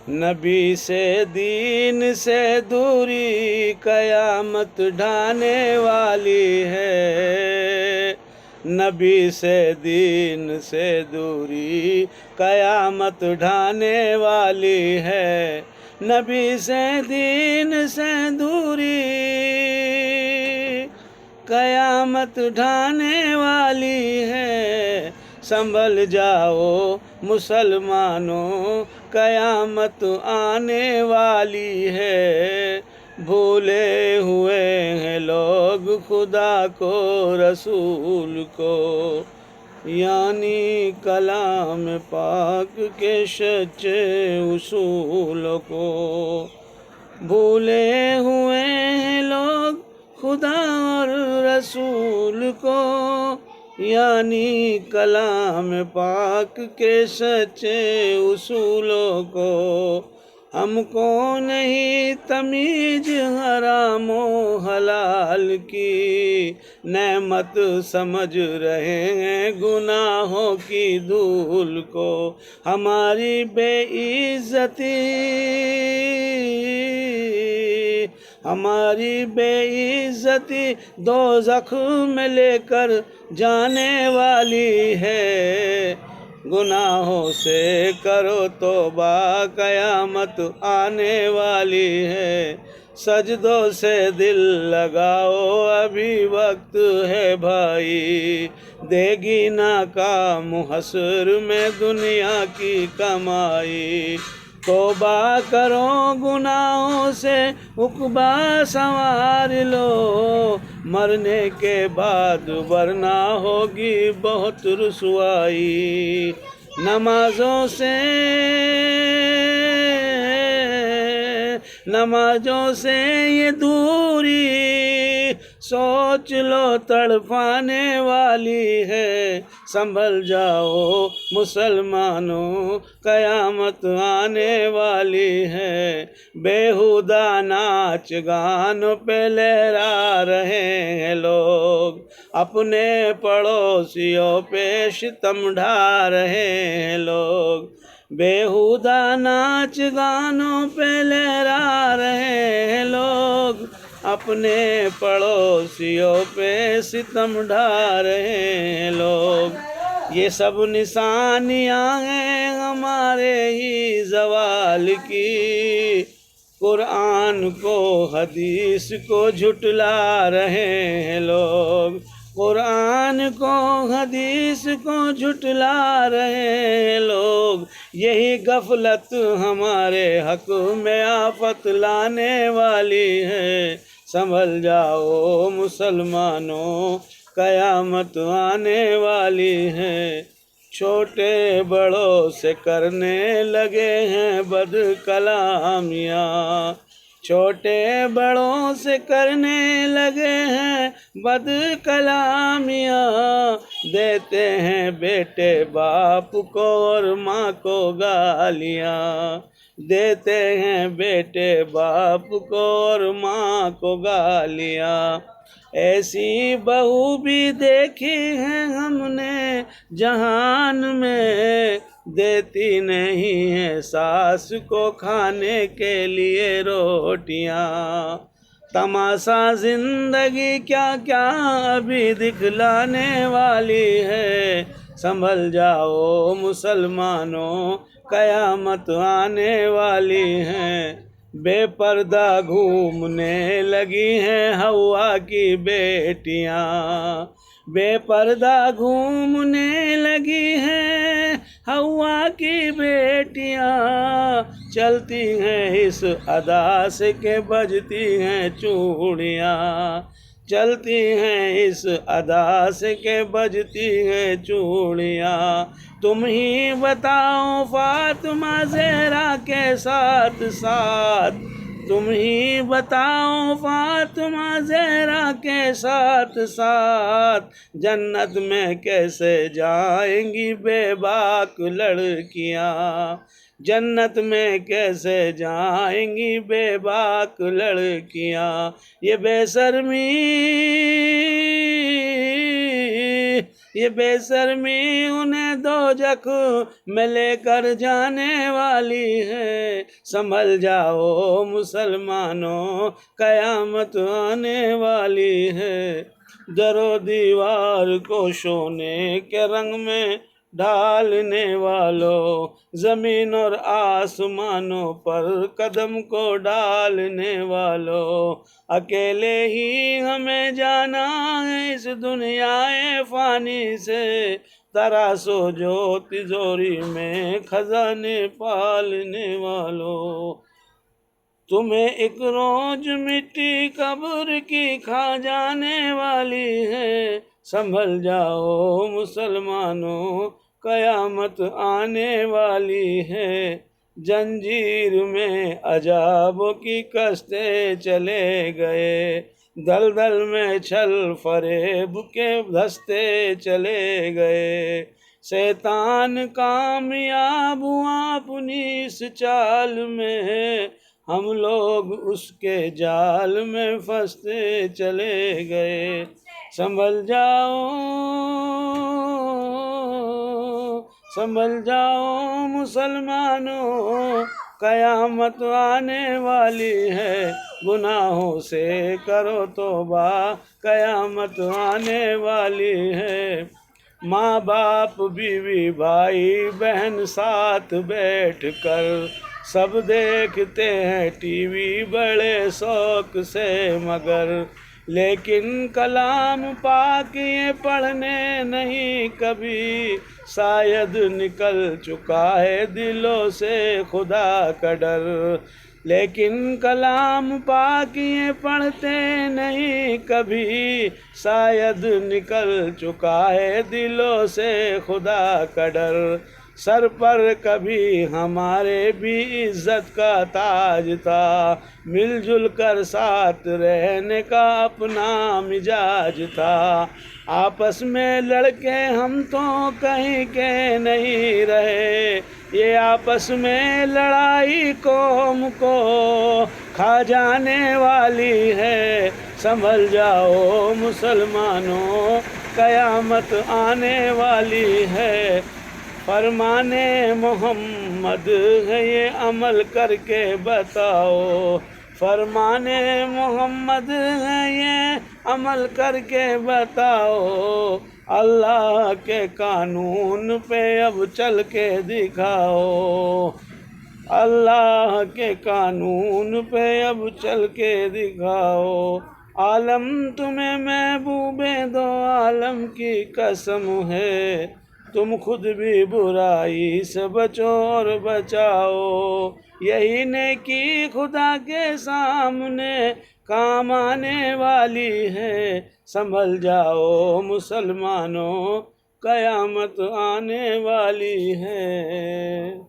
नबी से दीन से दूरी कयामत ढाने वाली है। नबी से दीन से दूरी कयामत ढाने वाली है। नबी से दीन से दूरी कयामत ढाने वाली है। संभल जाओ मुसलमानों, कयामत आने वाली है। भूले हुए हैं लोग खुदा को, रसूल को, यानी कलाम पाक के सच्चे उसूल को। भूले हुए हैं लोग खुदा और रसूल को, यानी कलाम पाक के सच्चे उसूलों को। हमको नहीं तमीज हरामो हलाल की, नेमत समझ रहे हैं गुनाहों की धूल को। हमारी बेइज्जती हमारी बेइज्जती दोज़ख में लेकर जाने वाली है। गुनाहों से करो तौबा, कयामत आने वाली है। सजदों से दिल लगाओ, अभी वक्त है भाई। देगी नाकाम हस्र में दुनिया की कमाई। तौबा करो गुनाहों से, उक़बा संवार लो। मरने के बाद वरना होगी बहुत रुसवाई। नमाजों से ये दूरी सोच लो तड़पाने वाली है। संभल जाओ मुसलमानों, कयामत आने वाली है। बेहुदा नाच गानों पे लहरा रहे हैं लोग, अपने पड़ोसियों पे सितम ढा रहे हैं लोग। बेहुदा नाच गानों पे लहरा रहे हैं लोग, अपने पड़ोसियों पे सितम ढा रहे हैं लोग। ये सब निशानियां हैं हमारे ही ज़वाल की। कुरान को हदीस को झुटला रहे हैं लोग। कुरान को हदीस को झुटला रहे हैं लोग। यही गफलत हमारे हक में आफत लाने वाली है। संभल जाओ मुसलमानों, कयामत आने वाली है। छोटे बड़ों से करने लगे हैं बद कलामियाँ। छोटे बड़ों से करने लगे हैं बद कलामियाँ। देते हैं बेटे बाप को और माँ को गालियाँ। देते हैं बेटे बाप को और माँ को गालियाँ। ऐसी बहू भी देखी है हमने जहान में, देती नहीं है सास को खाने के लिए रोटियां। तमाशा जिंदगी क्या क्या अभी दिखलाने वाली है। संभल जाओ मुसलमानों, कयामत आने वाली है। बेपर्दा घूमने लगी हैं हवा की बेटियां। बेपर्दा घूमने लगी हैं हवा की बेटियां। चलती हैं इस अदा से के बजती हैं चूड़ियाँ। चलती हैं इस अदा से के बजती हैं चूड़ियाँ। तुम ही बताओ फातिमा ज़हरा के साथ साथ। तुम ही बताओ फातिमा ज़हरा के साथ साथ। जन्नत में कैसे जाएंगी बेबाक लड़कियाँ। जन्नत में कैसे जाएंगी बेबाक लड़कियाँ। ये बेशर्मी उन्हें दोजख में लेकर जाने वाली है। संभल जाओ मुसलमानों, कयामत आने वाली है। दरो दीवार को सोने के रंग में ढालने वालों, जमीन और आसमानों पर कदम को डालने वालों, अकेले ही हमें जाना है इस दुनियाए फानी से। तरासो जो तिजोरी में खजाने पालने वालों, तुम्हें एक रोज मिट्टी कब्र की खा जाने वाली है। संभल जाओ मुसलमानों, कयामत आने वाली है। जंजीर में अजाबों की कस्ते चले गए, दलदल में छल फरेब के धस्ते चले गए। शैतान कामयाब हुआ अपनी इस चाल में, हम लोग उसके जाल में फंसते चले गए। संभल जाओ, संभल जाओ मुसलमानों, कयामत आने वाली है। गुनाहों से करो तौबा, कयामत आने वाली है। माँ बाप बीवी भाई बहन साथ बैठ कर सब देखते हैं टीवी बड़े शौक से, मगर लेकिन कलाम पाक ये पढ़ने नहीं कभी। शायद निकल चुका है दिलों से खुदा का डर, लेकिन कलाम पाक ये पढ़ते नहीं कभी। शायद निकल चुका है दिलों से खुदा का डर। सर पर कभी हमारे भी इज्जत का ताज था, मिलजुल कर साथ रहने का अपना मिजाज था। आपस में लड़के हम तो कहीं के नहीं रहे, ये आपस में लड़ाई कौम को खा जाने वाली है। संभल जाओ मुसलमानों, कयामत आने वाली है। फरमाने मोहम्मद है ये अमल करके बताओ, फरमाने मोहम्मद है ये अमल करके बताओ। अल्लाह के कानून पे अब चल के दिखाओ, अल्लाह के कानून पे अब चल के दिखाओ। आलम तुम्हें महबूबे दो आलम की कसम है, तुम खुद भी बुराई से बचो और बचाओ। यही नेकी खुदा के सामने काम आने वाली है। संभल जाओ मुसलमानों, कयामत आने वाली है।